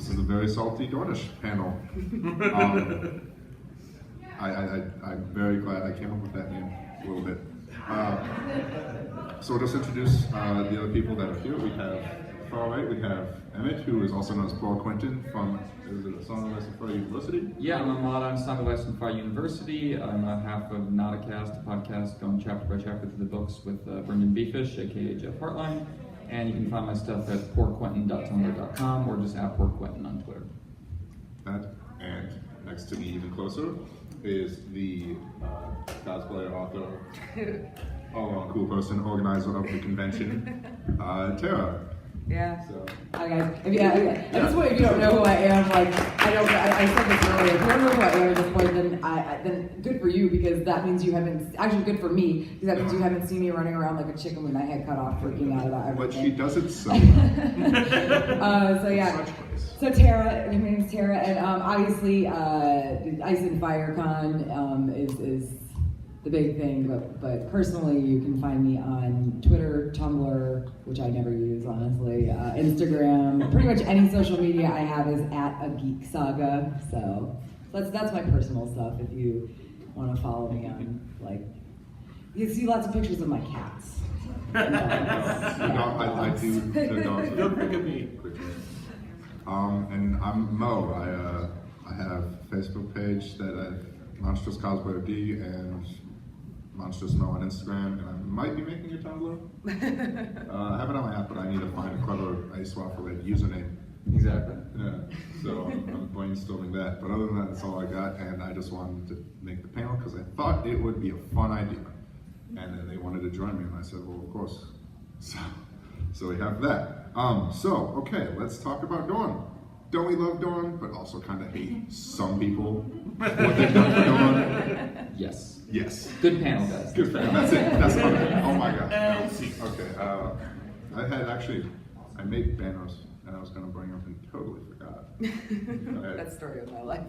This is a very salty Dornish panel. I'm very glad I came up with that name a little bit. So we'll just introduce the other people that are here. We have, far right, we have Emmett, who is also known as Paul Quentin from, is it Song of Ice and Fire University? Yeah, I'm a mod on Song of Ice and Fire University. I'm a half of Nauticast, a podcast going chapter by chapter through the books with Brendan Beefish, aka Jeff Hartline. And you can find my stuff at poorquentin.tumblr.com or just at poorquentin on Twitter. And next to me, even closer, is the cosplayer, author, all-around cool person, organizer of the convention, Tara. Yeah. So. Hi guys. At this point, if you don't know who I am, like I said this earlier. If you don't know who I am at this point, then good for you, because that means you haven't. Actually, good for me, because that means you haven't seen me running around like a chicken with my head cut off, freaking out about everything. But she does it so well. So yeah. So Tara, my name is Tara, and obviously Ice and Fire Con is the big thing, but personally you can find me on Twitter, Tumblr, which I never use honestly, Instagram, pretty much any social media I have is at a Geek Saga. So that's my personal stuff. If you want to follow me on, like, you see lots of pictures of my cats. I do the dogs. Don't forget me. And I'm Mo. I have a Facebook page that I've Monstrous Cosplayer D and Monstrous Mo on Instagram, and I might be making a Tumblr. I have it on my app, but I need to find a clever Ice Waffle Red username. Exactly. Yeah, so I'm brainstorming that. But other than that, that's all I got, and I just wanted to make the panel because I thought it would be a fun idea. And then they wanted to join me, and I said, well, of course. So we have that. Okay, let's talk about Dawn. Don't we love Dawn, but also kind of hate some people what they've done for Dawn? Yes. Yes. Good panel, guys. Good panel. That's it. That's okay. Oh my god. Okay. I made banners, and I was going to bring them and totally forgot. That's the story of my life.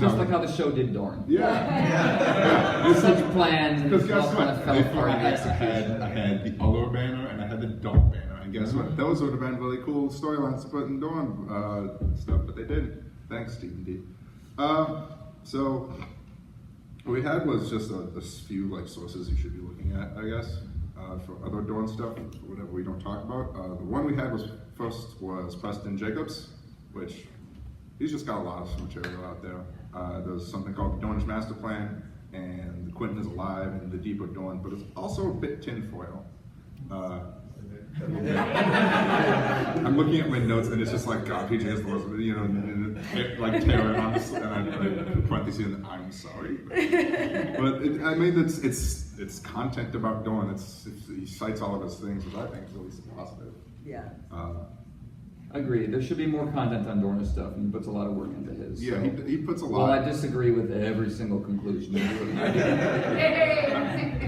Just like how the show did Dorn. Yeah. Such plans, and Because it all guess kind what? of fell apart in I execution. had the other banner and I had the Dawn banner. And guess what? Those would have been really cool storylines to put in Dawn stuff, but they didn't. Thanks, Stephen D. So what we had was just a few like sources you should be looking at, I guess, for other Dawn stuff, whatever we don't talk about. The one we had was Preston Jacobs, which he's just got a lot of material out there. There's something called the Dornish Master Plan, and Quentin is alive, and the Deeper Dawn, but it's also a bit tinfoil. I'm looking at my notes, and it's just like, God, PJ is like terror, and I parentheses, and I'm sorry. But I mean, it's content about Dawn. He cites all of his things, which I think is really positive. Yeah. Agreed. There should be more content on Dornish stuff, and he puts a lot of work into his. Yeah, so. he puts a lot. Well, I disagree with every single conclusion.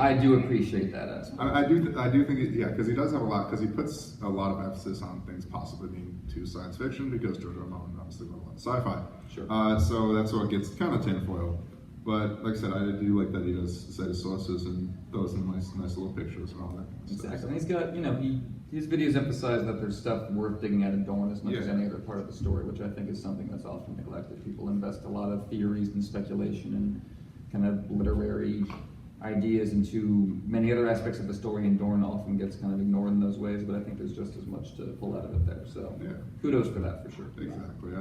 I do appreciate that aspect. I do think because he does have a lot, because he puts a lot of emphasis on things possibly being too science fiction, because George R. R. Martin obviously wrote a lot of sci-fi. Sure. So that's what gets kind of tinfoil. But like I said, I do like that he does cite his sources and throws in nice little pictures and all that. Exactly. Stuff. And he's got, his videos emphasize that there's stuff worth digging at in Dorn as much as any other part of the story, which I think is something that's often neglected. People invest a lot of theories and speculation and kind of literary ideas into many other aspects of the story, and Dorn often gets kind of ignored in those ways, but I think there's just as much to pull out of it there. So kudos for that, for sure. Exactly.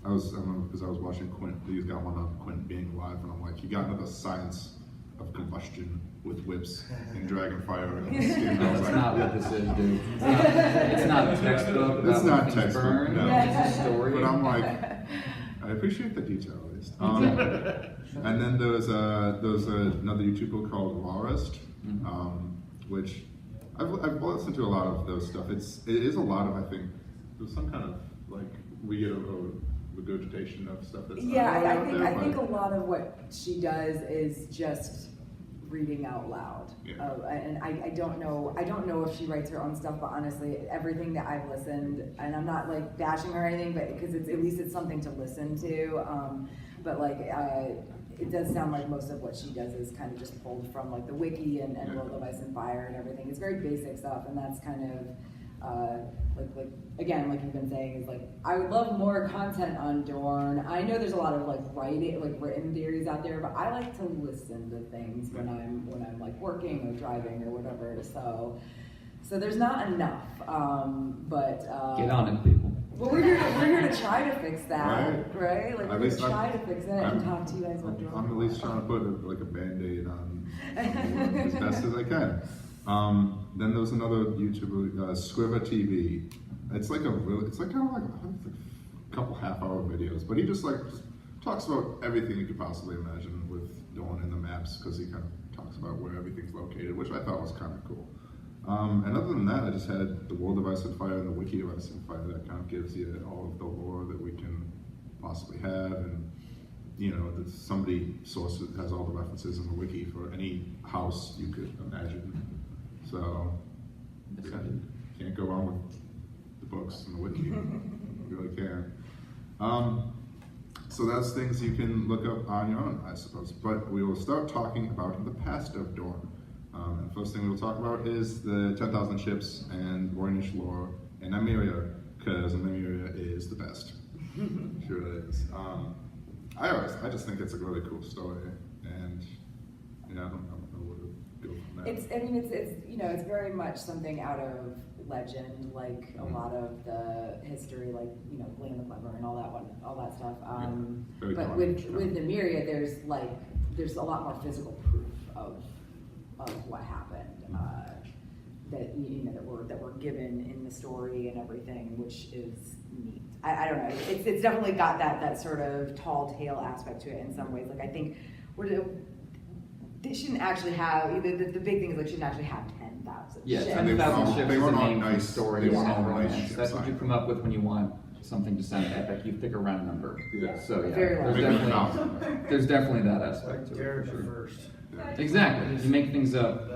I remember because I was watching Quint. He's got one on Quint being alive, and I'm like, he got into the science of combustion with whips and dragon fire and skin. That's not what this is, dude. It's not a textbook. It's not things textbook. burn. No. It's a story. But I'm like, I appreciate the detail at least. And then there's another YouTuber called Lawrist, which I've listened to a lot of those stuff. It is a lot of, I think, there's some kind of like regurgitation of stuff that's I think a lot of what she does is just reading out loud. And I don't know if she writes her own stuff, but honestly, everything that I've listened, and I'm not like bashing her or anything, but because at least it's something to listen to. But like it does sound like most of what she does is kind of just pulled from like the wiki and World of Ice and Fire and everything. It's very basic stuff, and that's kind of like again, like you've been saying, is like I would love more content on Dorn. I know there's a lot of like written theories out there, but I like to listen to things when I'm like working or driving or whatever. So there's not enough, but Get on it, people. well, we're here to try to fix that, right? Like At we're least here to try to fix it and talk to you guys about Dorn. I'm at least trying to put a Band-Aid on as best as I can. Then there was another YouTuber, Squiva TV. It's like kind of like a couple half-hour videos, but he just talks about everything you could possibly imagine with Dorn and the maps, because he kind of talks about where everything's located, which I thought was kind of cool. And other than that, I just had the World of Ice and Fire and the Wiki of Ice and Fire that kind of gives you all of the lore that we can possibly have, and that somebody sources has all the references in the wiki for any house you could imagine. So can't go wrong with the books and the wiki. You really can't. So that's things you can look up on your own, I suppose. But we will start talking about the past of Dorn. And the first thing we'll talk about is the 10,000 ships and Dornish lore and Nymeria, because Nymeria is the best. Sure it is. I just think it's a really cool story, and I don't know where to go from there. It's very much something out of legend, like a lot of the history, like Land the Clever and all that stuff. But with Nymeria, there's a lot more physical proof of what happened, that we're given in the story and everything, which is neat. I don't know. It's definitely got that sort of tall tale aspect to it in some ways. Like I think they shouldn't actually have the big thing is like shouldn't actually have 10,000. Yeah, ships. 10,000 ships is were the not name nice. story. They It's were not not nice romance. ships That's what you either. come up with when you want something to sound epic. You pick a round number. Yeah. So yeah, Very there's definitely that aspect to it. Derek For sure. first. Exactly. You make things up.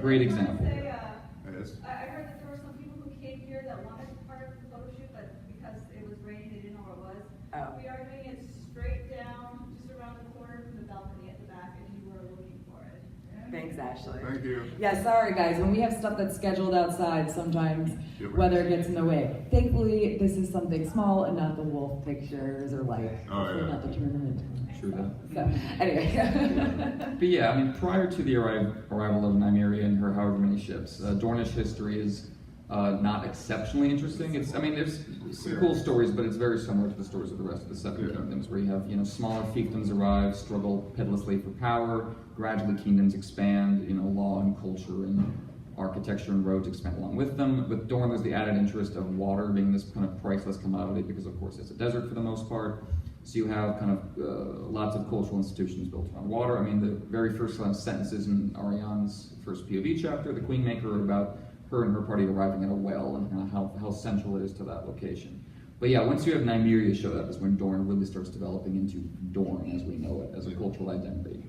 Great example. Yes. I heard that there were some people who came here that wanted part of the photo shoot, but because it was raining, they didn't know where it was. Oh. We are doing it straight down, just around the corner from the balcony at the back, if you were looking for it. Thanks, Ashley. Thank you. Yeah, sorry guys, when we have stuff that's scheduled outside, sometimes You're right. weather gets in the way. Thankfully, this is something small and not the wolf pictures or like hopefully not the tournament. True that. So anyway. But yeah, I mean, prior to the arrival of Nymeria and her however many ships, Dornish history is not exceptionally interesting. There's some cool stories, but it's very similar to the stories of the rest of the Seven Kingdoms, where you have smaller fiefdoms arrive, struggle pitilessly for power, gradually kingdoms expand, law and culture and architecture and roads expand along with them. With Dorne, there's the added interest of water being this kind of priceless commodity, because of course it's a desert for the most part. So you have kind of lots of cultural institutions built around water. I mean, the very first sentences in Ariane's first POV chapter, the Queenmaker, are about her and her party arriving at a well and kind of how central it is to that location. But yeah, once you have Nymeria show up is when Dorne really starts developing into Dorne as we know it, as a cultural identity.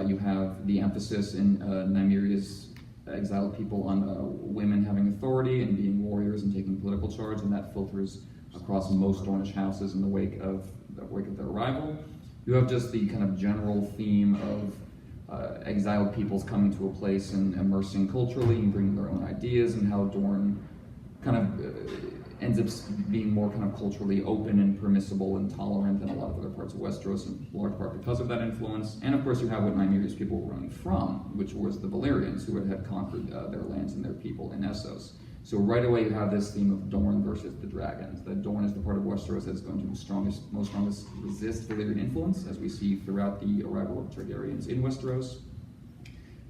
You have the emphasis in Nymeria's exiled people on women having authority and being warriors and taking political charge, and that filters across most Dornish houses in the wake of their arrival. You have just the kind of general theme of exiled peoples coming to a place and immersing culturally and bringing their own ideas, and how Dorne kind of ends up being more kind of culturally open and permissible and tolerant than a lot of other parts of Westeros, in large part because of that influence. And of course you have what Nymeria's people were running from, which was the Valyrians, who had conquered their lands and their people in Essos. So right away you have this theme of Dorne versus the dragons. That Dorne is the part of Westeros that's going to most strongest resist Valyrian influence, as we see throughout the arrival of Targaryens in Westeros.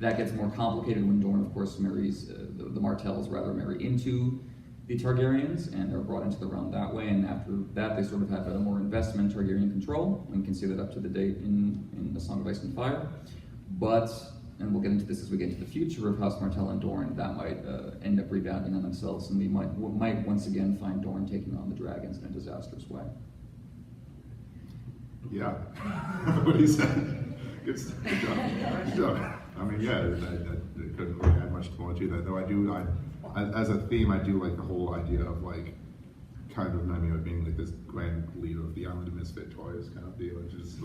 That gets more complicated when Dorne, of course, marries, the Martells rather marry into the Targaryens, and are brought into the realm that way, and after that they sort of have a more investment in Targaryen control, and we can see that up to the date in The Song of Ice and Fire. But, and we'll get into this as we get into the future of House Martell and Dorne, that might end up rebounding on themselves, and we might once again find Dorne taking on the dragons in a disastrous way. Yeah. What he said. Good job. Good job. I mean, yeah, I couldn't really add much more to that, though as a theme, I do like the whole idea of kind of Nymeria being like this grand leader of the Island of Misfit Toys kind of deal. It's just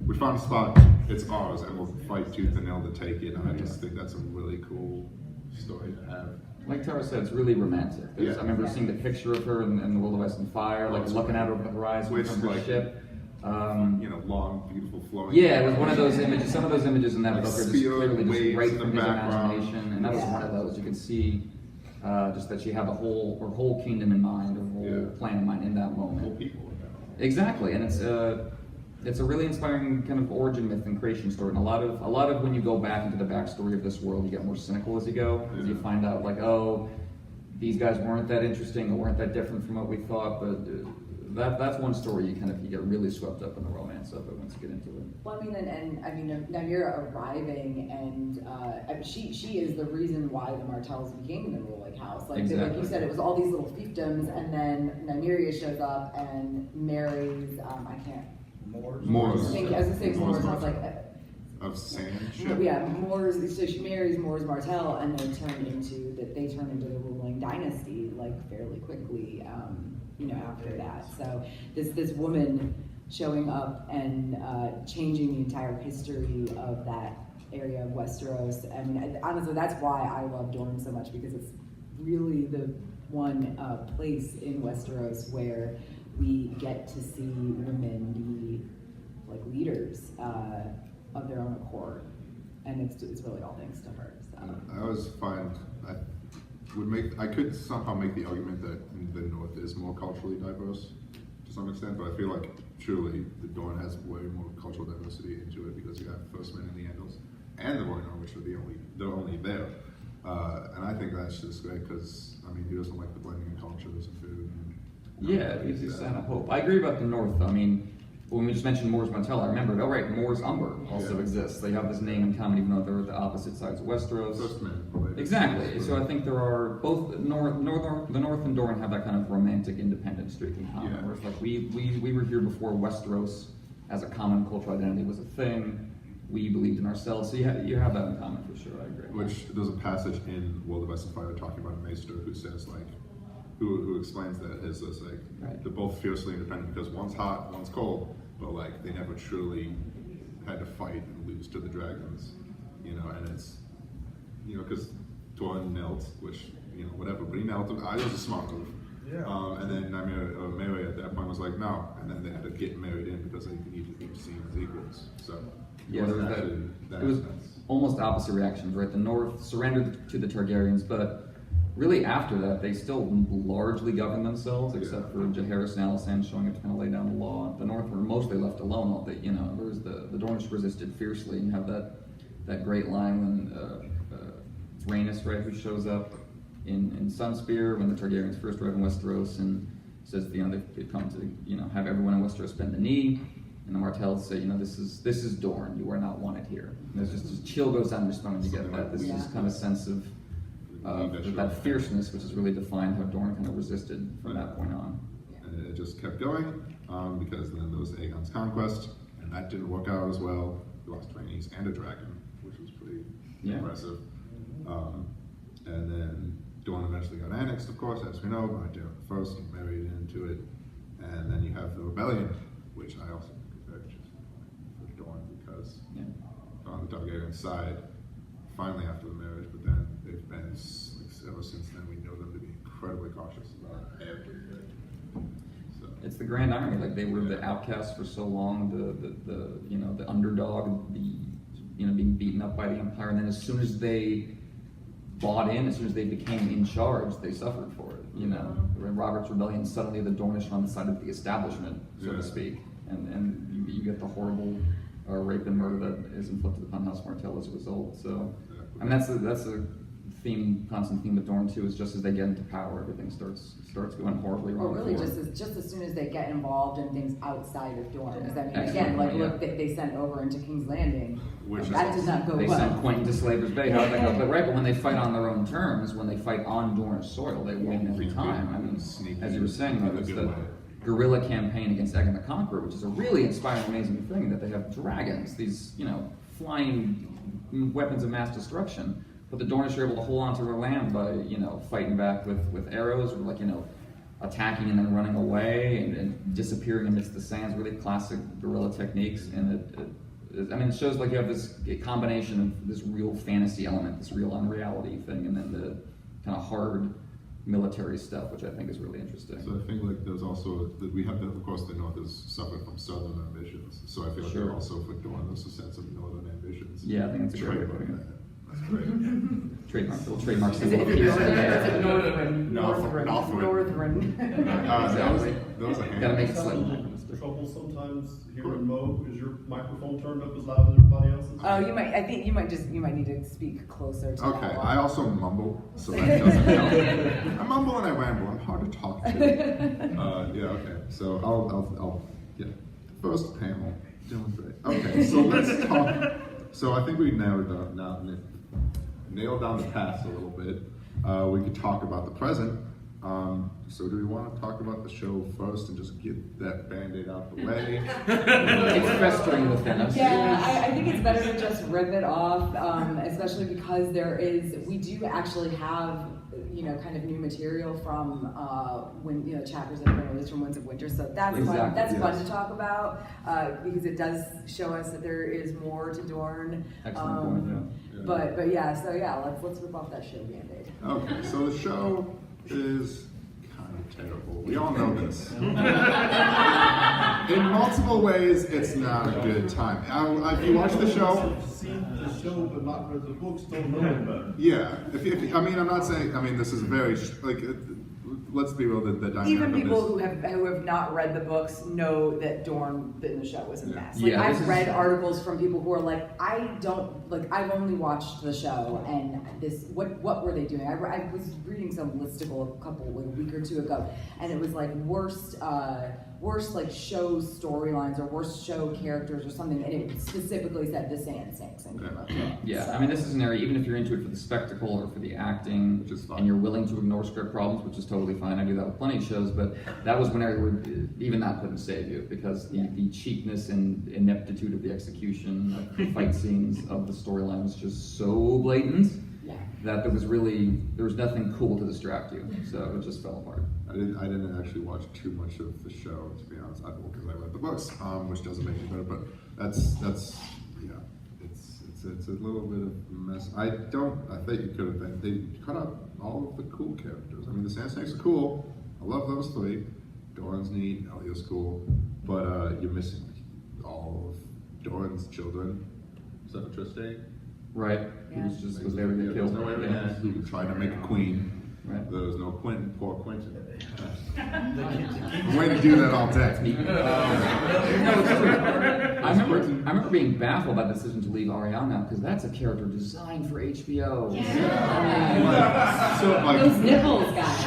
we found a spot, it's ours, and we'll fight tooth and nail to take it. And I just think that's a really cool story to have. like Tara said, it's really romantic. I remember seeing the picture of her in the World of Ice and Fire, like looking out over the horizon from her ship. Long, beautiful flowing. Yeah, it was one of those images. Some of those images in that book are just clearly just right in the from his background. imagination, and that was one of those. You could see just that she had her whole kingdom in mind, her whole plan in mind in that moment. Whole people in that moment. Exactly, and it's a really inspiring kind of origin myth and creation story. And a lot of when you go back into the backstory of this world, you get more cynical as you go, because you find out like, oh, these guys weren't that interesting or weren't that different from what we thought. But that's one story you get really swept up in the romance of it once you get into it. Well, I mean, and Nymeria arriving, and she is the reason why the Martells became the ruling house. Like you said, it was all these little fiefdoms, and then Nymeria shows up and marries. I can't. Moors. I was gonna say Moors, and I was like. Of sand ship. Yeah, Moors. So she marries Moors Martell, and they turn into the ruling dynasty like fairly quickly. After that. So this woman showing up and changing the entire history of that area of Westeros. I mean, honestly, that's why I love Dorne so much, because it's really the one place in Westeros where we get to see women be like leaders of their own accord, and it's really all thanks to her. So. I always find I could somehow make the argument that the North is more culturally diverse to some extent, but I feel like truly the Dorne has way more cultural diversity into it, because you have First Men in the Andals and the Royal, which are they're only there, and I think that's just great, because I mean, who doesn't like the blending of cultures and food? It gives you a sign of hope. I agree about the North, though. I mean, when we just mentioned Moors Martell, I remembered, Moors Umber also exists. They have this name in common, even though they're the opposite sides of Westeros. First Men. Exactly. So I think there are both the North and Dorne have that kind of romantic independent streak in common. Yeah. Where it's like we were here before Westeros as a common cultural identity was a thing. We believed in ourselves. So you have that in common for sure. I agree. Which there's a passage in World of Ice and Fire talking about a maester who says like, who explains that as like they're both fiercely independent, because one's hot, one's cold, but like they never truly had to fight and lose to the dragons, and it's because Dorne knelt, which whatever, but he knelt. It was a smart move. Yeah. And then Mary at that point was like no, and then they had to get married in because they needed to be seen as equals. So there was it was almost opposite reactions, right? The North surrendered to the Targaryens, but really after that, they still largely governed themselves, except for Jaehaerys and Alysanne showing up to kind of lay down the law. The North were mostly left alone. Whereas the Dornish resisted fiercely, and you have that great line when it's Rhaenys, right, who shows up in Sunspear when the Targaryens first arrive in Westeros and says, they've come to have everyone in Westeros bend the knee, and the Martells say, this is Dorne. You are not wanted here. And there's just a chill goes down your spine when you get that. This is kind of sense of that fierceness, which has really defined how Dorne kind of resisted from that point on. And it just kept going, because then there was Aegon's conquest, and that didn't work out as well. He lost Rhaenys and a dragon, which was pretty impressive. And then Dorne eventually got annexed, of course, as we know, by Daemon first, and married into it. And then you have the rebellion, which I also think is very interesting for Dorne, because on the Targaryen side, finally after the marriage, but then they've been, ever since then, we know them to be incredibly cautious about everything. So. It's the grand irony, like they were the outcasts for so long, the underdog, being beaten up by the Empire, and then as soon as they bought in, as soon as they became in charge, they suffered for it. In Robert's Rebellion, suddenly the Dornish are on the side of the establishment, so to speak, and you get the horrible rape and murder that is inflicted upon House Martell as a result. So, I mean, that's a constant theme with Dorne too. Is just as they get into power, everything starts going horribly wrong. Well, really, just as soon as they get involved in things outside of Dorne. Because I mean, again, look, they sent over into King's Landing. That did not go well. They sent Quentin to Slaver's Bay. How did that go? But when they fight on their own terms, when they fight on Dornish soil, they win every time. I mean, as you were saying, it's the guerrilla campaign against Aegon the Conqueror, which is a really inspiring, amazing thing, that they have dragons, these flying weapons of mass destruction. But the Dornish are able to hold on to their land by, fighting back with arrows, or attacking and then running away and disappearing amidst the sands. Really classic guerrilla techniques, and it shows like you have this combination of this real fantasy element, this real unreality thing, and then kind of hard military stuff, which I think is really interesting. So I think like there's also that we have that, of course the North has suffered from Southern ambitions. So I feel like Sure. also for Dorn there's a sense of Northern ambitions. Yeah, I think that's a great way of Trademark putting it. that. That's great. Trademark, little trademark Is symbol. it Northern? Northern. Northern. Exactly. Those are Gotta make it Having slightly. trouble sometimes hearing Mo. Is your microphone turned up as loud as everybody else's? Oh, you might. I think you might need to speak closer to. Okay, that I one. also mumble, so that doesn't help. I mumble and I ramble. I'm hard to talk to. Yeah, okay. So I'll yeah. First panel, doing great. Okay, so let's talk. So I think we nailed down the past a little bit. We could talk about the present. So do we want to talk about the show first and just get that Band-Aid out the way? It's festering within us. Yeah, I think it's better to just rip it off, especially because we do actually have, kind of new material from chapters that have been released from Winds of Winter. So that's fun. Exactly, That's fun yes. to talk about because it does show us that there is more to Dorn. Excellent point, yeah. But yeah, so yeah, let's rip off that show Band-Aid. Okay, so the show is kind of terrible. We all know this. In multiple ways, it's not a good time. If you watch the show, Seen the show but not read the books, don't know it better. yeah. I'm not saying. I mean, this is very let's be real. The dynamic Even of people this. who have not read the books know that Dorn in the show was a mess. Like Yeah, this I've is- read articles from people who are like, I've only watched the show and this. What were they doing? I was reading some listicle a week or two ago, and it was like worst like show storylines or worst show characters or something, and it specifically said the Sand Sinks and Game of Thrones. Yeah, So- I mean, this is an area, even if you're into it for the spectacle or for the acting, Which is fine. and you're willing to ignore script problems, which is totally fine. I do that with plenty of shows, but that was one area where even that couldn't save you because the cheapness and ineptitude of the execution of the fight scenes of the storyline was just so blatant Yeah. that there was nothing cool to distract you, so it just fell apart. I didn't actually watch too much of the show, to be honest. Because I read the books, which doesn't make it better. But that's yeah, it's a little bit of a mess. I think it could have been. They cut out all of the cool characters. I mean, the Sand Snakes are cool. I love those three. Doran's neat. Elio's cool. But you're missing all of Doran's children, except for Tristane. Right? He was there to get killed. There's no way Yeah. he tried to make a queen. Right. There was no Quentin, poor Quentin. I'm waiting to do that all day. No, it's true. I remember being baffled by the decision to leave Ariana because that's a character designed for HBO. So, like, Those nipples, guys.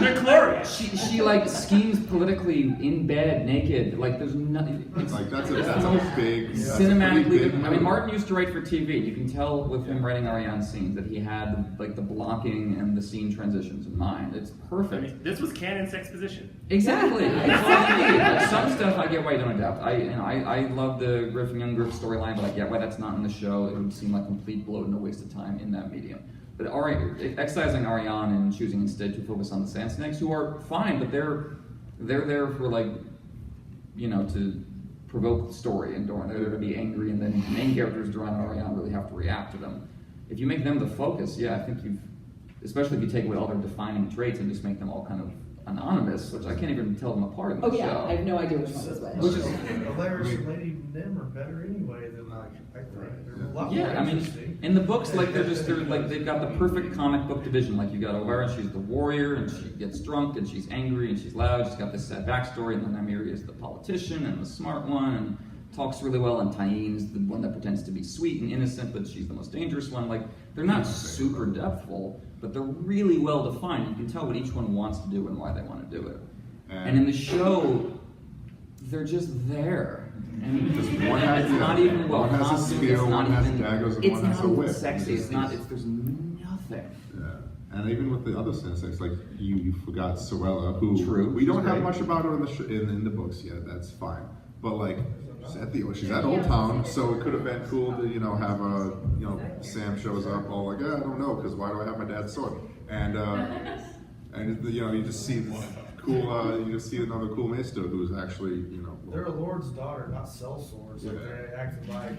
They're glorious. She like schemes politically in bed, naked. Like there's nothing. It's like that's a big cinematically. I mean, movie. Martin used to write for TV. You can tell with him writing Ariane's scenes that he had like the blocking and the scene transitions in mind. It's I perfect. mean, this was canon's exposition. Exactly. Like some stuff I get why you don't adapt. I love the Griffin Young Griff storyline, but I get why that's not in the show. It would seem like complete bloat and a waste of time in that medium. But excising Ariane and choosing instead to focus on the Sand Snakes, who are fine, but they're there for to provoke the story in Dorne. They're there to be angry, and then the main characters, Duran and Ariane, really have to react to them. If you make them the focus, yeah, I think especially if you take away all their defining traits and just make them all kind of anonymous, which I can't even tell them apart in the Oh show. yeah, I have no idea which one is which. Which is Hilarious and Lady Nim are better anyway than I think. They're a lot more yeah, I mean, interesting. in the books, like they've got the perfect comic book division. Like you got O'Hara, she's the warrior, and she gets drunk, and she's angry, and she's loud. She's got this sad backstory, and then Nymeria is the politician and the smart one, and talks really well. And Tyene is the one that pretends to be sweet and innocent, but she's the most dangerous one. Like they're not super depthful, but they're really well defined. You can tell what each one wants to do and why they want to do it. And in the show, they're just there. And Just one has- it's not even well one has a costumed, spear, it's not one has even daggers, and it's one not has a even whip. sexy. It's- There's nothing. Yeah. And even with the other Sand Snakes, like you forgot Sorella, who True. we don't She's have great. much about her in in the books yet. That's fine. But like she's at Old Town, so it could have been cool to have Sam shows up all like I don't know because why do I have my dad's sword and you just see this cool you just see another cool maester who's actually They're a lord's daughter, not sellswords. Like Yeah. they acted like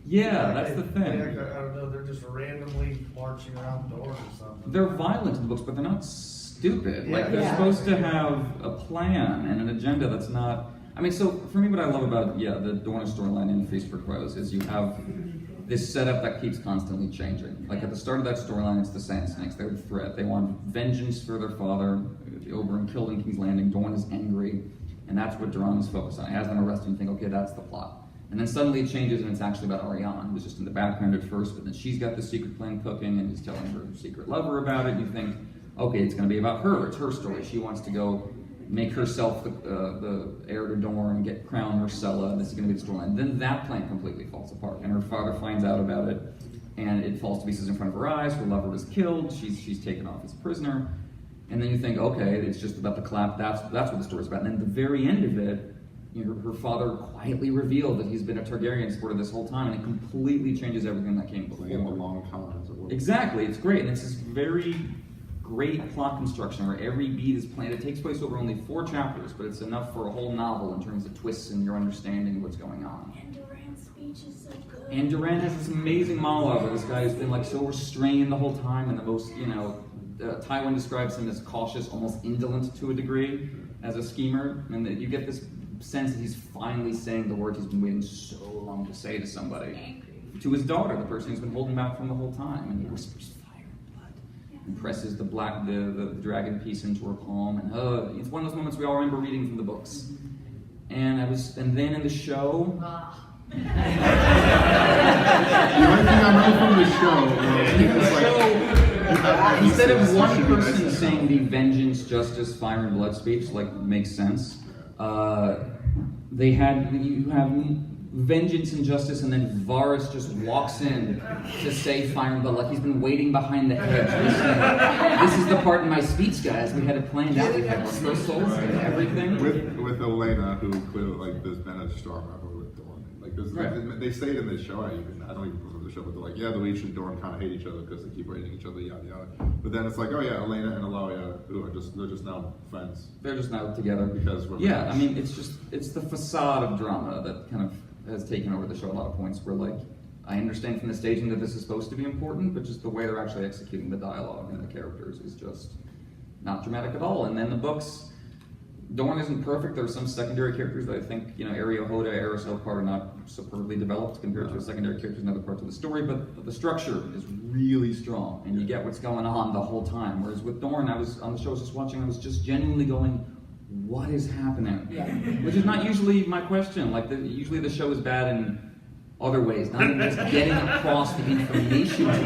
Yeah, that's the thing. I don't know, they're just randomly marching around the doors or something. They're violent in the books, but they're not stupid. Like, they're Yeah. supposed to have a plan and an agenda that's not... I mean, so for me, what I love about, the Dornish storyline in Feast for Crows is you have this setup that keeps constantly changing. Like, at the start of that storyline, it's the Sand Snakes. They're the threat. They want vengeance for their father, the Oberyn killed in King's Landing. Dorne is angry, and that's what Duran is focused on. He has them arrested and think, okay, that's the plot. And then suddenly it changes and it's actually about Arianne, who's just in the background at first, but then she's got the secret plan cooking and he's telling her secret lover about it. And you think, okay, it's going to be about her. It's her story. She wants to go make herself the heir to Dorne, get crown Myrcella. This is going to be the storyline. Then that plan completely falls apart, and her father finds out about it, and it falls to pieces in front of her eyes. Her lover was killed. She's taken off as prisoner, and then you think, okay, it's just about the clap. That's what the story's about. And then at the very end of it, her father quietly revealed that he's been a Targaryen supporter this whole time, and it completely changes everything that came before. Like in the long con, as it were. Exactly, it's great, and it's this very great plot construction where every beat is planned. It takes place over only 4 chapters, but it's enough for a whole novel in terms of twists and your understanding of what's going on. And Duran's speech is so good. And Duran has this amazing monologue where this guy who's been like so restrained the whole time, and the most, Tywin describes him as cautious, almost indolent to a degree, as a schemer, and that you get this sense that he's finally saying the words he's been waiting so long to say to somebody. To his daughter, the person who's been holding back from the whole time, and he whispers fire and blood, and presses the dragon piece into her palm, and it's one of those moments we all remember reading from the books. And then in the show, The only thing I know from the show was instead of one person saying the vengeance, justice, fire and blood speech, like makes sense, you have vengeance and justice, and then Varys just walks in to say fire and blood, like he's been waiting behind the hedge listening. This is the part in my speech, guys. We had it planned out. We had rehearsals and everything. with Elena, who clearly there's been a strong rivalry with Dorne. Right. They say it in this show. I don't even remember the show, but they're like, the Leech and Dorne kind of hate each other because they keep rating each other, yada yada. But then it's like, Elena and Ellaria, who they're just now friends. They're just now together. Because we're yeah, friends. I mean, it's the facade of drama that kind of has taken over the show. A lot of points where I understand from the staging that this is supposed to be important, but just the way they're actually executing the dialogue and the characters is just not dramatic at all. And then the books, Dorne isn't perfect. There are some secondary characters that I think, Areo Hoda, Aerys Elfpart are not superbly developed compared to secondary characters in other parts of the story, but the structure is really strong, and you get what's going on the whole time. Whereas with Dorne, I was on the show I was just watching, I was just genuinely going, what is happening? Yeah. Which is not usually my question. Usually the show is bad in other ways, not even just getting across the information to me.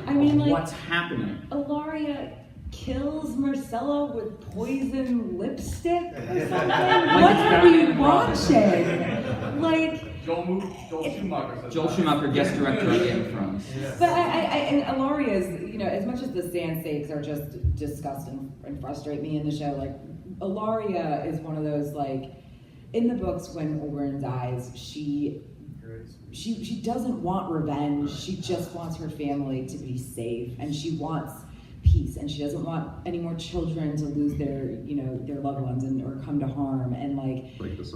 I mean, what's happening. Ellaria kills Myrcella with poison lipstick or something? Like What it's are Batman we and Robin. watching? Joel Schumacher. Joel Schumacher, guest director on Game of Thrones. But and Elaria's, as much as the sand snakes are just disgusting and frustrate me in the show, Ellaria is one of those, in the books when Oberyn dies, she doesn't want revenge. She just wants her family to be safe, and she wants peace, and she doesn't want any more children to lose their loved ones or come to harm. And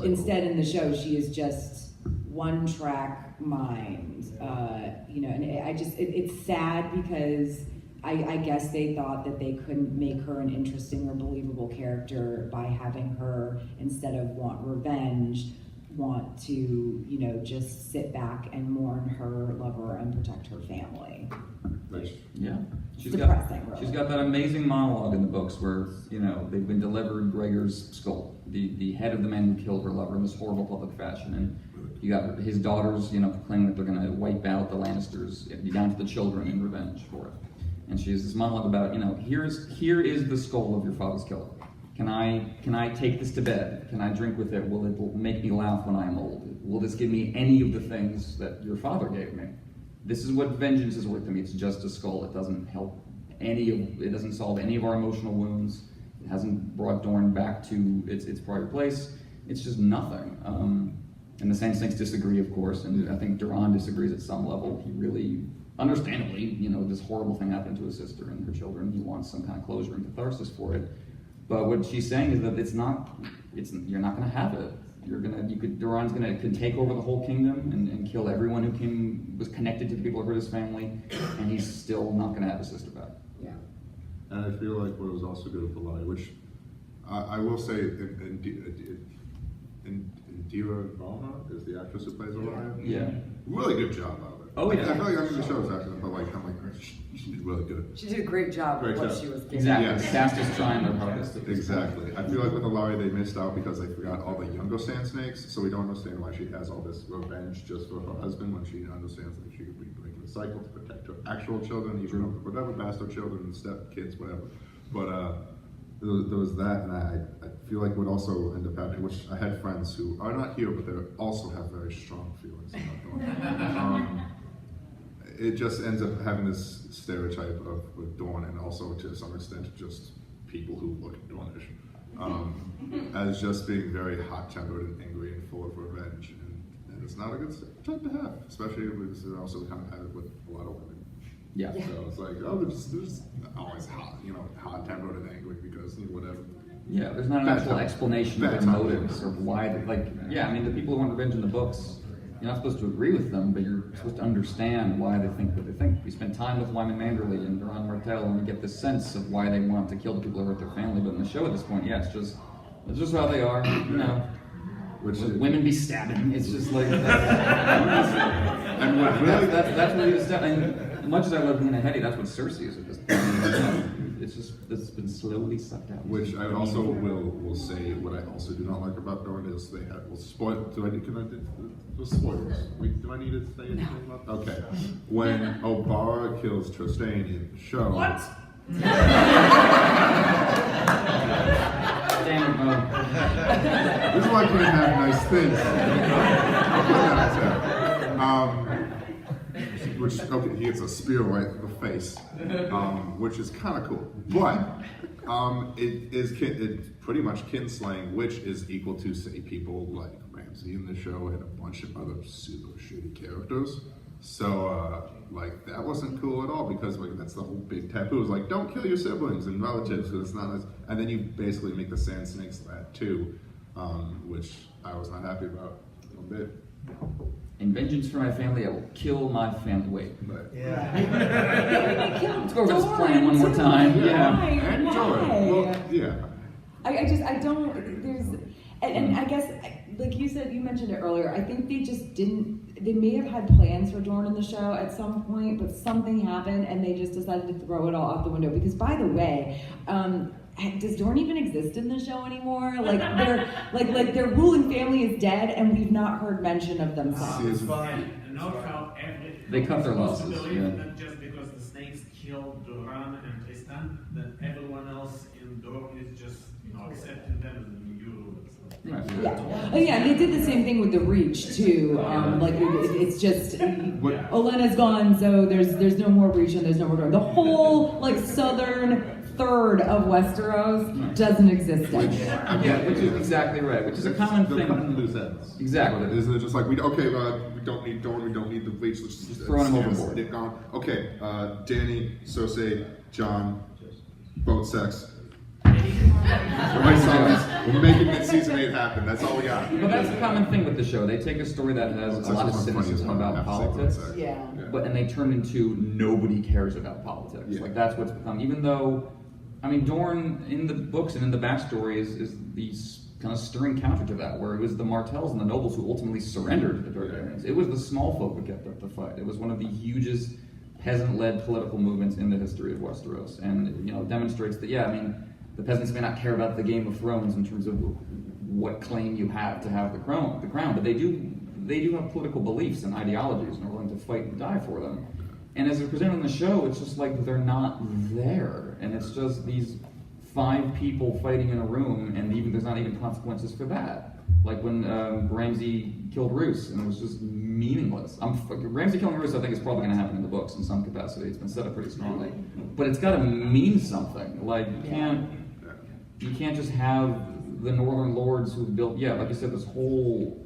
instead in the show, she is just one track mind. And it's sad because I guess they thought that they couldn't make her an interesting or believable character by having her, instead of want revenge, want to, just sit back and mourn her lover and protect her family. Yeah. She's Depressing, really. got that amazing monologue in the books where, they've been delivered Gregor's skull, the head of the man who killed her lover in this horrible public fashion. And you got his daughters, proclaiming that they're going to wipe out the Lannisters, down to the children in revenge for it. And she has this monologue about, here is the skull of your father's killer. Can I take this to bed? Can I drink with it? Will it make me laugh when I am old? Will this give me any of the things that your father gave me? This is what vengeance is worth to me. It's just a skull. It doesn't help it doesn't solve any of our emotional wounds. It hasn't brought Dorne back to its prior place. It's just nothing. And the Sand Snakes disagree, of course, and I think Duran disagrees at some level. He really, understandably, this horrible thing happened to his sister and her children. He wants some kind of closure and catharsis for it. But what she's saying is that you're not going to have it. Duran's can take over the whole kingdom and kill everyone who was connected to the people who hurt his family, and he's still not gonna have his sister back. Yeah. And I feel like what was also good with the lie, which I will say, Indira Varma is the actress who plays the lie. Yeah. Really good job of it. Oh, yeah. I feel like the show is actually, but I'm like, she did really good. She did a great job Great with what job. she was given. Exactly. Yes. The cast is trying their hardest. Exactly. I feel like with Alari they missed out because they forgot all the younger sand snakes, so we don't understand why she has all this revenge just for her husband when she understands that she could be breaking the cycle to protect her actual children, even whatever bastard children and step kids, whatever. But there was that, and I feel like what also ended up happening, which I had friends who are not here, but they also have very strong feelings about Dorn. It just ends up having this stereotype of with Dorn, and also to some extent just people who look Dornish, as just being very hot-tempered and angry and full of revenge, and it's not a good stereotype to have, especially because it also kind of had it with a lot of women. Yeah. So it's like, they're just always hot, hot-tempered and angry because whatever. Yeah, there's not an Bad actual time. explanation of Bad their time. motives or why. I mean, the people who want revenge in the books, you're not supposed to agree with them, but you're supposed to understand why they think what they think. We spent time with Wyman Manderley and Duran Martell, and we get the sense of why they want to kill the people who hurt their family. But in the show at this point, yeah, it's just how they are, Which women be stabbing. It's just like and what really that's what he was stabbing. And much as I love Lena Headey, that's what Cersei is at this point. It's been slowly sucked out. Which I also will say, what I also do not like about Dorn is they have, spoilers. Do I need to say anything about? Okay. When Obara kills Trystane in the show. What? Damn it, Mo. This is why I can't have nice things. Which, okay, he gets a spear right in the face, which is kind of cool. But it's pretty much kinslaying, which is equal to, say, people like Ramsay in the show and a bunch of other super shitty characters. So, that wasn't cool at all because, that's the whole big taboo. It's like, don't kill your siblings and relatives because it's not nice. And then you basically make the Sand Snakes that too, which I was not happy about a bit. In vengeance for my family, I will kill my family. Wait. But, Yeah. Let's go over this plan one more time. Yeah. and Jordan. Well, yeah. I don't, and I guess, like you said, you mentioned it earlier, I think they just they may have had plans for Dorn in the show at some point, but something happened and they just decided to throw it all out the window. Because by the way, does Dorn even exist in the show anymore? Their ruling family is dead and we've not heard mention of them since. Season- And note how They cut their supposed to losses, believe yeah. that just because the snakes killed Duran and Tristan, that everyone else in Dorne is just accepting them as the new rulers. Right. Yeah. Oh, yeah, and they did the same thing with the Reach too. It's just Olenna's gone, so there's no more Reach and there's no more Dorne. The whole southern third of Westeros doesn't exist anymore. Yeah, which is exactly right. Which is a common They're thing. cutting loose ends. Exactly. Isn't it just like, we don't need Dorn, we don't need the Bleach, let's just throw him overboard. They're gone. Okay, Dany, Cersei, Jon, boat sex. We're making season 8 happen, that's all we got. But that's a common thing with the show. They take a story that has a lot of cynicism about politics, Yeah. and they turn into nobody cares about politics. Yeah. That's what's become. Even though, Dorne in the books and in the backstory is the kind of stirring counter to that, where it was the Martells and the nobles who ultimately surrendered to the Targaryens. It was the small folk who kept up the fight. It was one of the hugest peasant-led political movements in the history of Westeros, and it demonstrates that the peasants may not care about the Game of Thrones in terms of what claim you have to have the crown, but they do have political beliefs and ideologies and are willing to fight and die for them. And as they're presented on the show, it's just like they're not there, and it's just these 5 people fighting in a room, and there's not even consequences for that. Like when Ramsay killed Roose, and it was just meaningless. Ramsay killing Roose, I think, is probably going to happen in the books in some capacity. It's been set up pretty strongly, but it's got to mean something. You can't just have the Northern Lords who've built, like you said, this whole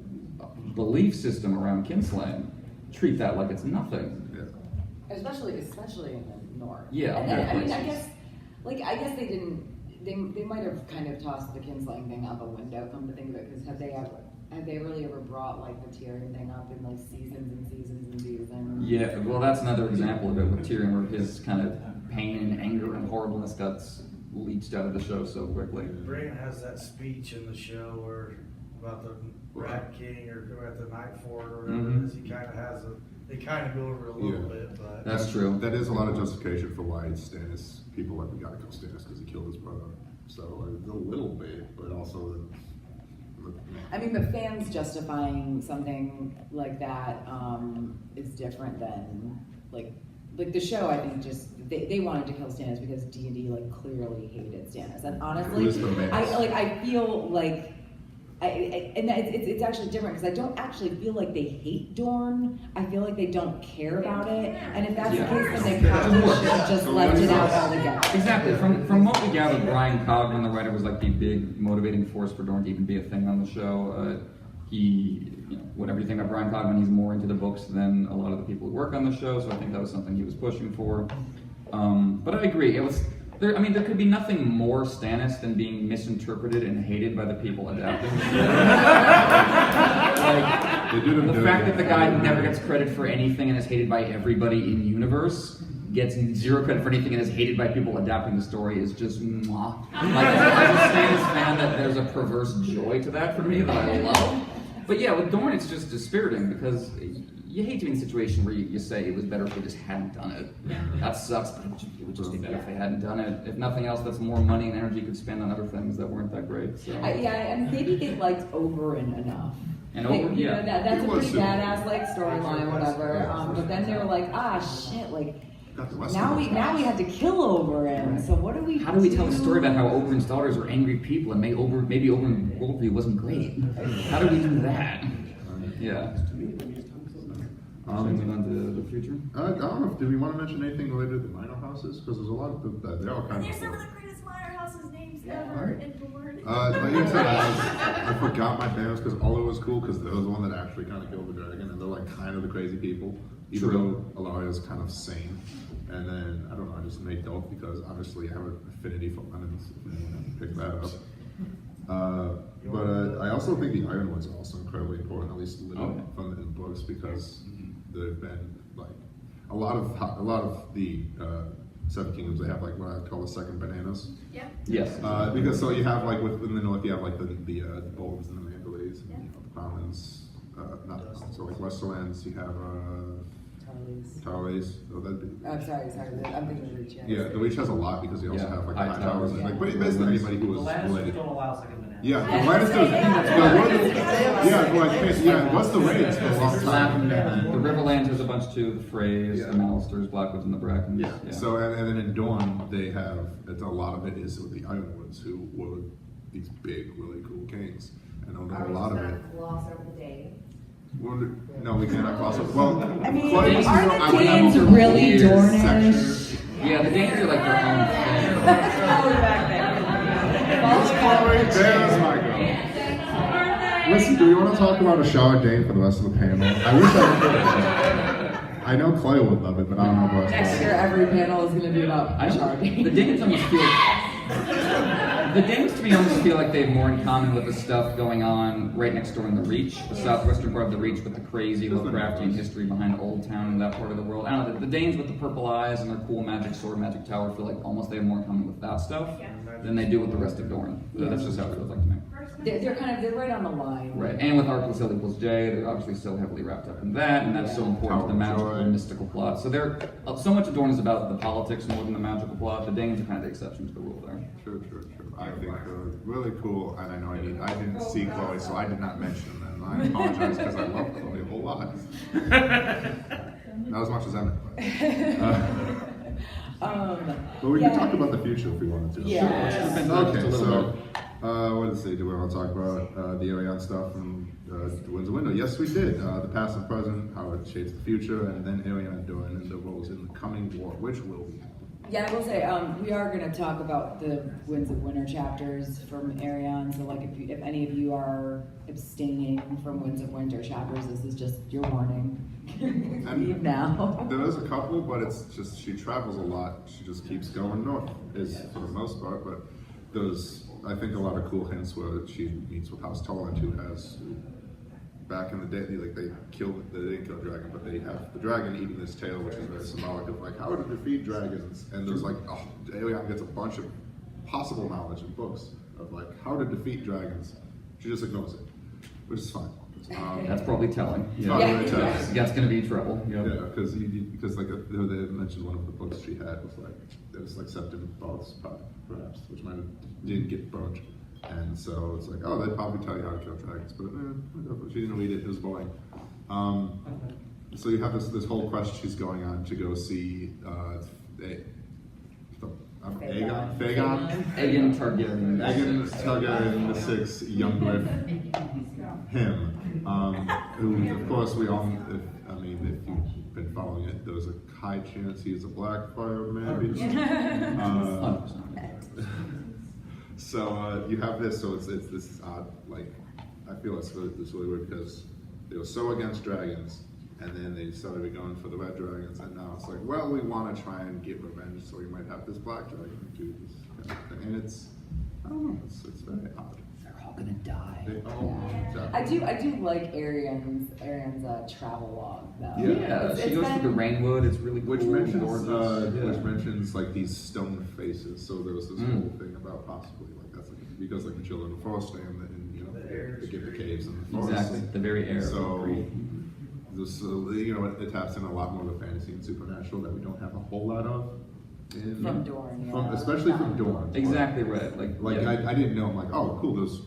belief system around kinslaying. Treat that like it's nothing. Especially in the north. Yeah. And then, yeah, I guess they didn't. They might have kind of tossed the kinslaying thing out the window. Come to think of it, because have Have they really ever brought like the Tyrion thing up in like seasons and seasons and seasons? Yeah, well, that's another example of it with Tyrion, where his kind of pain and anger and horribleness got leached out of the show so quickly. Bran has that speech in the show where about the Rat King or at the Night Fort or whatever it is. He kind of has they kind of go over it a little bit, but That's true. That is a lot of justification for why Stannis, people like, we gotta kill Stannis because he killed his brother. So a little bit, but also. I mean, but fans justifying something like that is different than like the show. I think just they wanted to kill Stannis because D&D like clearly hated Stannis, and honestly, I feel like. And it's actually different because I don't actually feel like they hate Dorne. I feel like they don't care about it. And if that's the case, then they probably should have just left it out altogether. Exactly. From what we gathered, Brian Cogman, the writer, was like the big motivating force for Dorne to even be a thing on the show. Whatever you think of Brian Cogman, he's more into the books than a lot of the people who work on the show. So I think that was something he was pushing for. But I agree. There could be nothing more Stannis than being misinterpreted and hated by the people adapting the show. The fact that the guy never gets credit for anything and is hated by everybody in universe gets zero credit for anything and is hated by people adapting the story is just mwah. Like, as a Stannis fan, that there's a perverse joy to that for me that I love. But yeah, with Dorne, it's just dispiriting because you hate to be in a situation where you say it was better if they just hadn't done it. That sucks, but it would just be better if they hadn't done it. If nothing else, that's more money and energy you could spend on other things that weren't that great. So. And maybe they liked Oberyn enough. And Oberyn, you know, that's a pretty badass like storyline, whatever. But then they were like, shit, like. Now we have to kill Oberyn. So what do we? How do we tell a story about how Oberyn's daughters are angry people and maybe Oberyn worldview wasn't great? How do we do that? Yeah. Moving on to the future. I don't know. Do we want to mention anything related to the minor houses? Because there's a lot of they're all kind of. There's some of the greatest minor houses names ever in Dorne. Like I said, I forgot my favorites because Ola was cool because they was the one that actually kind of killed the dragon, and they're like kind of the crazy people. Even though Alaria's kind of sane. And then I don't know. I just made Dolph because obviously I have an affinity for lemons. If anyone pick that up. But I also think the Ironwoods are also incredibly important, at least a little from the books, because there've been like a lot of the Seven Kingdoms. They have like what I call the second bananas. Yeah. Yes. Because so you have like within the north, you have like the Boltons and the Mandalays, and the Crownlands. So like Westerlands, you have Tarleys. Oh, that'd be. I'm sorry. I'm thinking of Reach. Yeah, the Reach has a lot because you also have like High High Towers. Towers. Like, but basically anybody who was related. Don't allow second banana. Yeah, the Lannisters. What's the raids for a long time? The Riverlands has a bunch too. The Freys, the Mallisters, Blackwoods, and the Brackens. Yeah. So and then in Dorne they have a lot of it is with the Ironwoods who were these big, really cool kings, and a lot of it. Gloss over the day. Well, no, we cannot cross over. Well, I mean, Clay, are the Danes really Dornish? Yeah, the Danes are like their own thing. There's my girl. Listen, do we want to talk about a shower Dane for the rest of the panel? I wish I could. I know Clay would love it, but I don't know about Next year, every panel is going to be about shower Dane. The Danes almost feel. The Danes, to me, almost feel like they have more in common with the stuff going on right next door in the Reach, the southwestern part of the Reach, with the crazy Lovecraftian history behind Old Town and that part of the world. I don't know, the Danes with the purple eyes and their cool magic sword, magic tower, feel like almost they have more in common with that stuff than they do with the rest of Dorne. That's just how it feels like to me. They're right on the line. Right, and with R plus L equals J, they're obviously so heavily wrapped up in that, and that's so important to the magical and mystical plot. So so much of Dorne is about the politics more than the magical plot. The Danes are kind of the exception to the rule there. True. I think really cool, and I know I didn't see Chloe, so I did not mention them. I apologize because I love Chloe a whole lot. Not as much as Emmett, but we can talk about the future if we wanted to. Yeah. Okay, so what did it say? Do we want to talk about the Arion stuff from the Winds of Winter? Yes, we did. The past and present, how it shapes the future, and then Arion and Dorne and the roles in the coming war, which will be. Yeah, I will say we are going to talk about the Winds of Winter chapters from Arion. So, like, if any of you are abstaining from Winds of Winter chapters, this is just your warning. Leave now. There is a couple, but it's just she travels a lot. She just keeps going north, for the most part. But there's, I think, a lot of cool hints where she meets with House Tolerant, who has back in the day, they didn't kill the dragon, but they have the dragon eating this tail, which is very symbolic of like how to defeat dragons. And there's like, Aegon gets a bunch of possible knowledge in books of like how to defeat dragons. She just ignores it, which is fine. That's probably telling. Probably telling. That's going to be trouble. Yeah, because like they mentioned one of the books she had was like there was like septum thoughts perhaps, which might have didn't get burnt, and so it's like they'd probably tell you how to kill dragons, but she didn't read it. It was boring. So you have this whole quest she's going on to go see Aegon Targaryen. Aegon Targaryen the Sixth, young with him, who of course we all. If you've been following it, there's a high chance he is a Blackfire maybe. 100%. So you have this. So it's this odd. Like I feel it's really weird because they were so against dragons. And then they started going for the red dragons, and now it's like, well, we want to try and get revenge, so we might have this black dragon do this kind of thing. And it's, I don't know, it's very odd. They're all gonna die. They all die. I do like Arian's travel log though. Yeah. She goes through the Rainwood. It's really cool. Which mentions like these stone faces. So there was this whole thing about possibly like that's like because like the children of the forest stay in they get the caves in the forest. Exactly, the very air. So. It taps in a lot more of the fantasy and supernatural that we don't have a whole lot of. From Dorne, especially from Dorne. Exactly right. I didn't know. I'm like, oh, cool. Those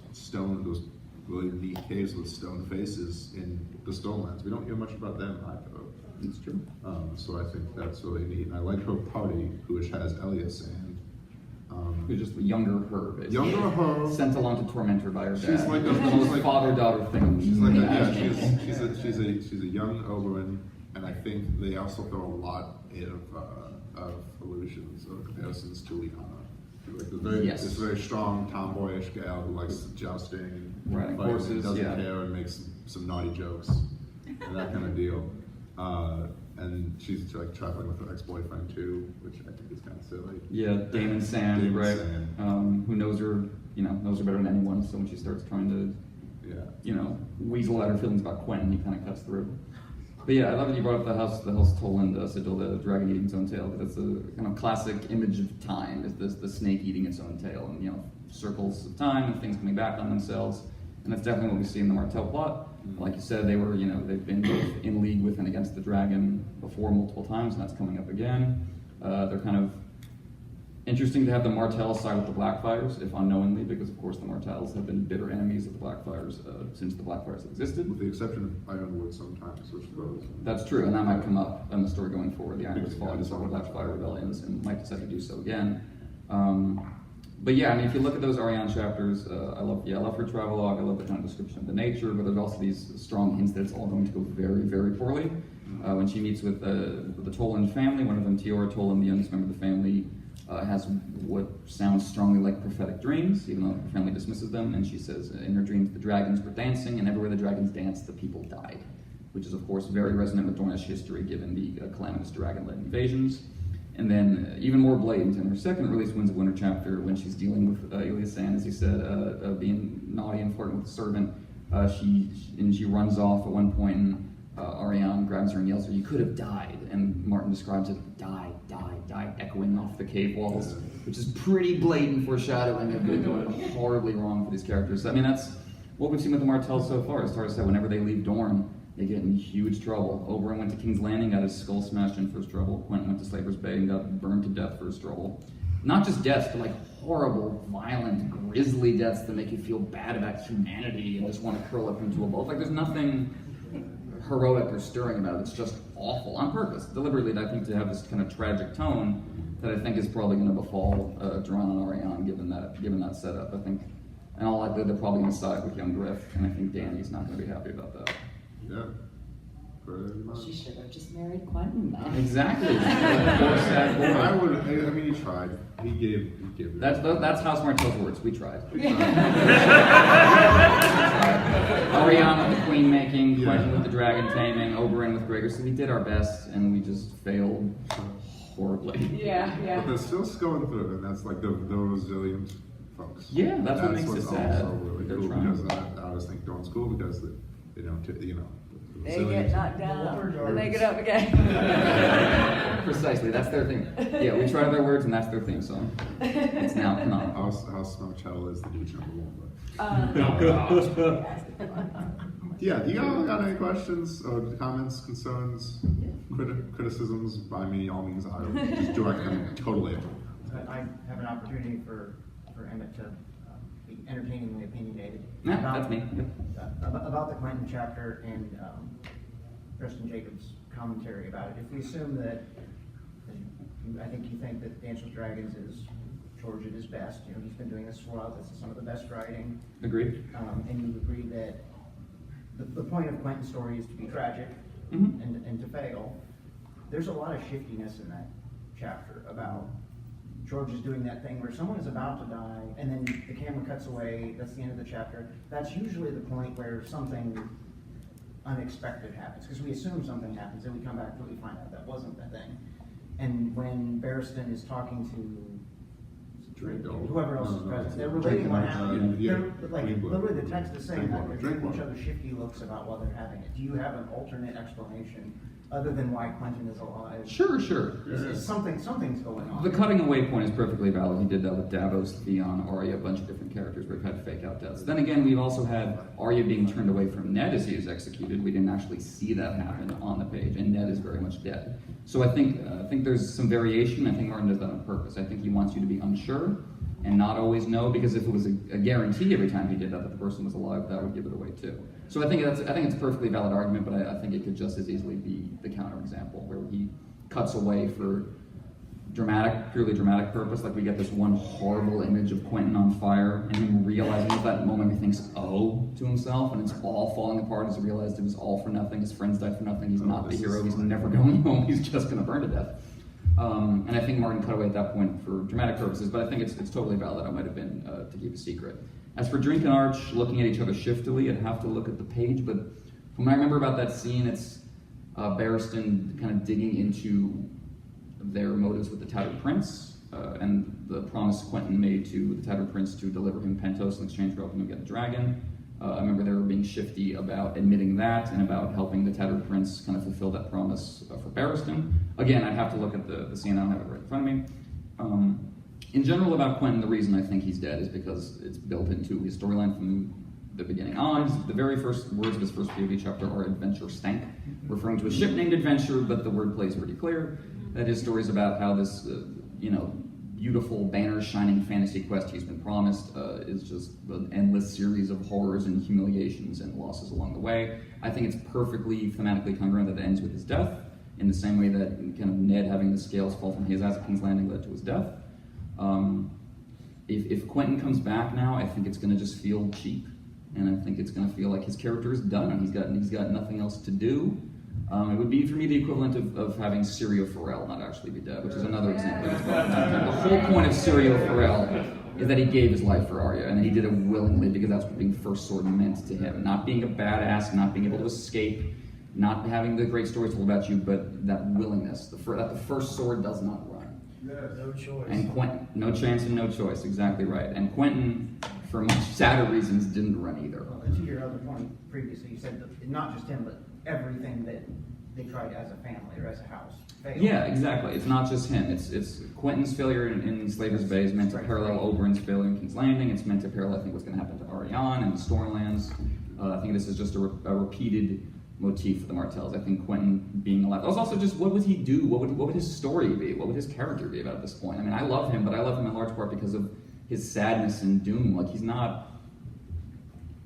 really neat caves with stone faces in the Stonelands. We don't hear much about them either. It's true. So I think that's really neat. And I like her party, which has Elias and. Who's just the younger her, basically. Younger her. Sent along to torment her by her dad. She's like the most father-daughter thing. She's like she's a young Oberyn, and I think they also throw a lot of allusions or comparisons to Lyanna. Like this very strong tomboyish gal who likes jousting and riding horses, and doesn't care and makes some naughty jokes and that kind of deal. And she's like traveling with her ex-boyfriend too, which I think is kind of silly. Yeah, Damon Sand, right? Sand. Who knows her better than anyone. So when she starts trying to, weasel out her feelings about Quentin, he kind of cuts through. But yeah, I love that you brought up the house Toland sigil, the dragon eating its own tail, because it's a kind of classic image of time. Is the snake eating its own tail, and circles of time and things coming back on themselves. And that's definitely what we see in the Martell plot. Like you said, they've been both in league with and against the dragon before multiple times, and that's coming up again. They're kind of interesting to have the Martells side with the Blackfires, if unknowingly, because of course the Martells have been bitter enemies of the Blackfires since the Blackfires existed. With the exception of Ironwood sometimes, which goes. That's true, and that might come up in the story going forward. The Ironwood's fought as well with Blackfire rebellions, and might decide to do so again. But yeah, I mean, if you look at those Arianne chapters, I love her travelogue. I love the kind of description of the nature, but there's also these strong hints that it's all going to go very, very poorly. When she meets with the Toland family, one of them, Tiora Toland, the youngest member of the family, has what sounds strongly like prophetic dreams, even though the family dismisses them. And she says, in her dreams, the dragons were dancing, and everywhere the dragons danced, the people died, which is, of course, very resonant with Dornish history, given the calamitous dragon-led invasions. And then, even more blatant, in her second release, Winds of Winter chapter, when she's dealing with Elias Sand, as he said, being naughty and flirting with the servant, she runs off at one point, and Arianne grabs her and yells, "You could have died." And Martin describes it, die, echoing off the cave walls, which is pretty blatant foreshadowing of it going horribly wrong for these characters. I mean, that's what we've seen with the Martells so far. As Tara said, whenever they leave Dorne, they get in huge trouble. Oberyn went to King's Landing, got his skull smashed in for his trouble. Quentin went to Slaver's Bay and got burned to death for his trouble. Not just deaths, but like horrible, violent, grisly deaths that make you feel bad about humanity and just want to curl up into a ball. Like there's nothing heroic or stirring about it. It's just awful on purpose, deliberately. I think to have this kind of tragic tone that I think is probably going to befall Doran and Arianne, given that setup. I think, and all likely they're probably going to side with young Griff, and I think Dany's not going to be happy about that. Yeah. Very much. She should have just married Quentin then. Exactly. I mean, he tried. He gave it. That's House Martell's words. We tried. Arianne with the queen making, Quentin with the dragon taming, Oberyn with Gregor. So we did our best, and we just failed horribly. Yeah. But they're still going through it, and that's like the resilient folks. Yeah, that's what makes it sad. Also really They're cool trying. because I always think Dawn's cool because They get resilience. knocked The water down, and they guards. get up again. Precisely, that's their thing. Yeah, we try their words, and that's their theme song. It's now canonical. How smart Chattel is the dude number one. Yeah, you got any questions or comments, concerns, criticisms? By me, all means, I will just direct them totally at them. I have an opportunity for Emmett to be entertainingly opinionated. Yeah, about- that's me. Yep. About the Quentin chapter and Preston Jacobs' commentary about it. If we assume that, I think you think that Dance with Dragons is George at his best. He's been doing this for a while. This is some of the best writing. Agreed. And you agree that the point of Quentin's story is to be tragic Mhm. and to fail. There's a lot of shiftiness in that chapter about George is doing that thing where someone is about to die and then the camera cuts away. That's the end of the chapter. That's usually the point where something unexpected happens, because we assume something happens and we come back till we find out that wasn't the thing. And when Barristan is talking to whoever else is present, they're relating what happened. They're, like, literally the text is saying that they're giving each other shifty looks about while they're having it. Do you have an alternate explanation other than why Quentin is alive? Sure. Is something's going on. The cutting away point is perfectly valid. He did that with Davos, Theon, Arya, a bunch of different characters where we've had fake out deaths. Then again, we've also had Arya being turned away from Ned as he is executed. We didn't actually see that happen on the page, and Ned is very much dead. So I think there's some variation. I think Martin does that on purpose. I think he wants you to be unsure and not always know, because if it was a guarantee every time he did that the person was alive, that would give it away too. So I think it's a perfectly valid argument, but I think it could just as easily be the counterexample where he cuts away for purely dramatic purpose. Like we get this one horrible image of Quentin on fire and him realizing at that moment he thinks to himself, and it's all falling apart as he realized it was all for nothing. His friends died for nothing. He's not the hero. He's never going home. He's just going to burn to death. And I think Martin cut away at that point for dramatic purposes, but I think it's totally valid. It might have been to keep a secret. As for Drink and Arch looking at each other shiftily, I'd have to look at the page, but from what I remember about that scene, it's Barristan kind of digging into their motives with the Tattered Prince, and the promise Quentin made to the Tattered Prince to deliver him Pentos in exchange for helping him get a dragon. I remember they were being shifty about admitting that and about helping the Tattered Prince kind of fulfill that promise for Barristan. Again, I'd have to look at the scene. I don't have it right in front of me. In general, about Quentin, the reason I think he's dead is because it's built into his storyline from the beginning on. The very first words of his first POV chapter are "Adventure stank," referring to a ship named Adventure, but the wordplay is pretty clear. That his story is about how this, beautiful, banner-shining fantasy quest he's been promised is just an endless series of horrors and humiliations and losses along the way. I think it's perfectly thematically congruent that it ends with his death, in the same way that kind of Ned having the scales fall from his eyes at King's Landing led to his death. If Quentin comes back now, I think it's going to just feel cheap, and I think it's going to feel like his character is done and he's got nothing else to do. It would be, for me, the equivalent of having Syrio Forel not actually be dead, which is another example. The whole point of Syrio Forel is that he gave his life for Arya, and that he did it willingly because that's what being First Sword meant to him. Not being a badass, not being able to escape, not having the great stories told about you, but that willingness, that the First Sword does not run. No choice. And Quentin, no chance and no choice, exactly right. And Quentin, for much sadder reasons, didn't run either. And to your other point previously, you said that not just him, but everything that they tried as a family or as a house failed. Yeah, exactly. It's not just him. It's Quentin's failure in Slaver's Bay is meant to parallel Oberyn's failure in King's Landing. It's meant to parallel, I think, what's going to happen to Arianne and the Stormlands. I think this is just a repeated motif for the Martells. I think Quentin being alive. It was also just, what would he do? What would his story be? What would his character be about at this point? I mean, I love him, but I love him in large part because of his sadness and doom. Like, he's not...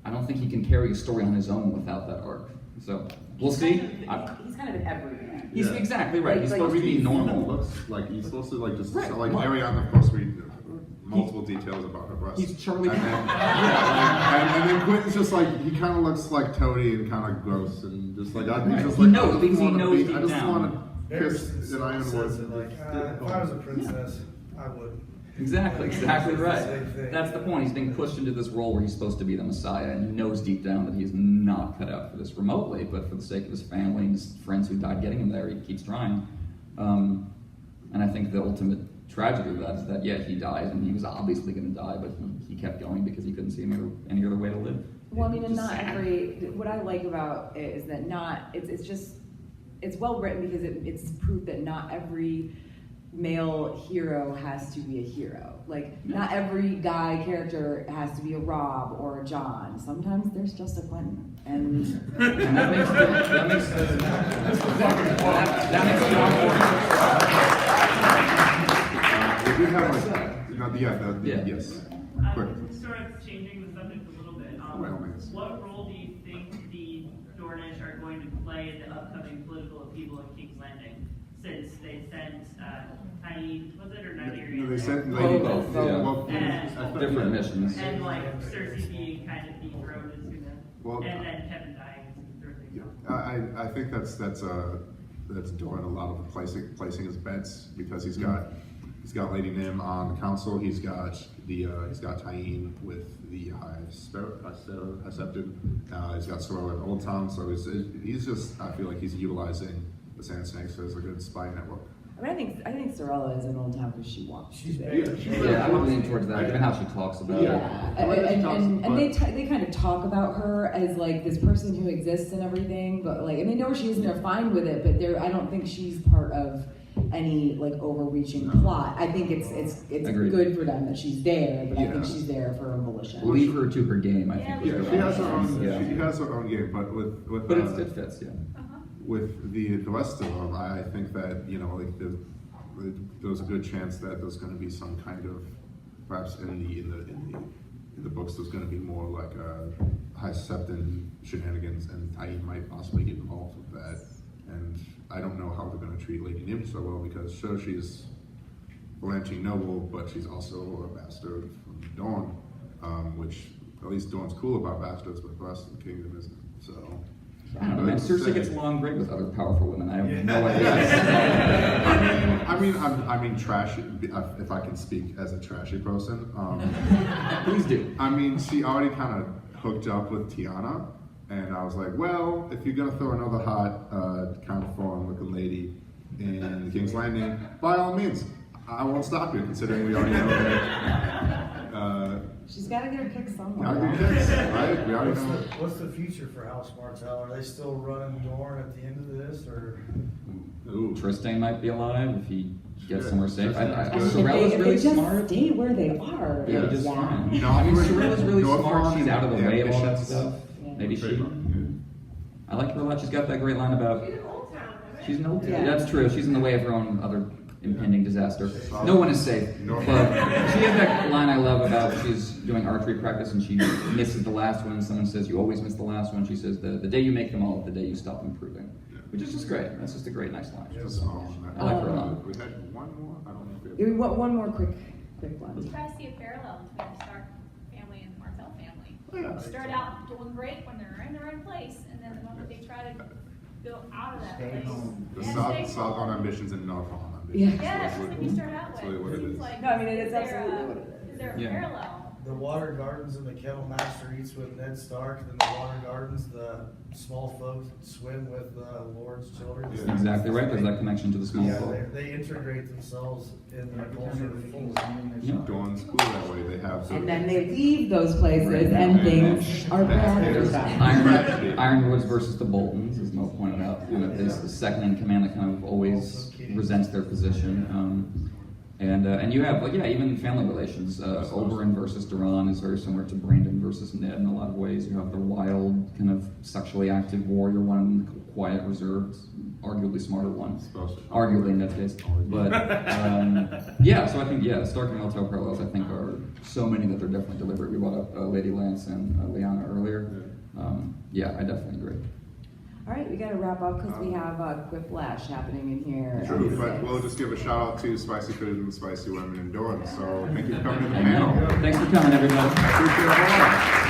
I don't think he can carry a story on his own without that arc. So, we'll see. He's kind of everywhere. He's exactly right. He's supposed to be normal. He's supposed to just Right. like Ariana, of course, we multiple details about her breasts. He's Charlie and Brown. and then Quentin's just like, he kind of looks like Toady and kind of gross and just like, he's just He like, knows, I because he just knows wanna deep be, I just down. want to kiss an iron Says wood. it like, if I was a princess, I would. Exactly right. Same thing. That's the point. He's being pushed into this role where he's supposed to be the Messiah, and he knows deep down that he's not cut out for this remotely, but for the sake of his family and his friends who died getting him there, he keeps trying. And I think the ultimate tragedy of that is that, yeah, he dies, and he was obviously going to die, but he kept going because he couldn't see any other way to live. Well, I mean, and not every, what I like about it is that it's well written because it's proof that not every male hero has to be a hero. Like, not every guy character has to be a Rob or a John. Sometimes there's just a Quentin. And that makes We do have yes. Quick. Sort of changing the subject a little bit. By all means. What role do you think the Dornish are going to play in the upcoming political upheaval in King's Landing? Since they sent Tiny, was it, or Nymeria? No, they sent both, different missions. And like Cersei being kind of dethroned as Well, and then Kevin dying. Yeah, I think that's doing a lot of the placing his bets because he's got Lady Nim on the council. He's got Tyene with the High Septon. He's got Sorrel in Old Town. So he's just, I feel like he's utilizing the Sand Snakes as a good spy network. I mean, I think Sorella is in Old Town because she wants to be. Yeah, I'm leaning towards that, given how she talks about it. And they kind of talk about her as like this person who exists and everything, but like, and they know where she is and they're fine with it, but I don't think she's part of any like overreaching plot. I think it's good for them that she's there, but I think she's there for a volition. Leave her to her game, I think. Yeah, she has her own. She has her own game, but it fits, yeah. With the rest of them, I think that there's a good chance that there's going to be some kind of, perhaps in the books, there's going to be more like a High Septon shenanigans, and Tyene might possibly get involved with that. And I don't know how they're going to treat Lady Nim so well because sure she's Valanche noble, but she's also a bastard from Dorne, which at least Dorne's cool about bastards, but the rest of the kingdom isn't. So. I don't know, man. Cersei gets along great with other powerful women. I have no idea. I mean, trashy. If I can speak as a trashy person, Please do. I mean, she already kind of hooked up with Tiana, and I was like, well, if you're gonna throw another hot, kind of foreign-looking lady in King's Landing, by all means, I won't stop you. Considering we already know that. She's got to get her kicks somewhere. Right? We already know. What's the future for House Martell? Are they still running Dorne at the end of this, or? Ooh. Tristan might be alive if he gets somewhere safe. If Sorella's really they just smart. stay where they are. Yeah, just fine. No, I mean, Sorella's really North smart. Lawn She's out of the way of all that ambitions. stuff. Maybe she. I like her a lot. She's got that great line about. She's an old town. Yeah. That's true. She's in the way of her own other impending disaster. No one is safe. But she has that line I love about she's doing archery practice and she misses the last one and someone says, you always miss the last one. She says, the day you make them all, the day you stop improving. Which is just great. That's just a great, nice line. I like her a lot. We had one more? I don't know if we We want one more quick one. You try to see a parallel between the Stark family and the Martell family. Yeah. They start out doing great when they're in the right place, and then the moment they try to go out of that Stay place. home. The stay South on home. ambitions and North on ambitions. Yeah, that's just what you start out That's with. really what it Seems is. like, No, I mean, it's is there absolutely a- what it is. Is there a Yeah. parallel? The Water Gardens and the Kettle Master eats with Ned Stark, and then the Water Gardens, the small folk swim with the Lord's children. Yeah. Exactly right. There's that connection to the small Yeah, folk. they integrate themselves in the Every culture time of they the feel kingdom. Yeah. Dorne's cool that way. They have And then they leave those places and things are bad for them. Ironwoods versus the Boltons, as Mo pointed out. Kind of this the second in command that kind of always resents their position. And you have, even family relations. Oberyn versus Duran is very similar to Brandon versus Ned in a lot of ways. You have the wild, kind of sexually active warrior one, and the quiet, reserved, arguably smarter one. Arguably in Ned's case. But, so I think, Stark and Martell parallels, I think, are so many that they're definitely deliberate. We brought up Lady Lance and Lyanna earlier. I definitely agree. All right, we got to wrap up because we have Quiplash happening in here. True, but we'll just give a shout out to Spicy Food and Spicy Women in Dorne. So thank you for coming to the panel. Thanks for coming, everybody. Appreciate it a lot.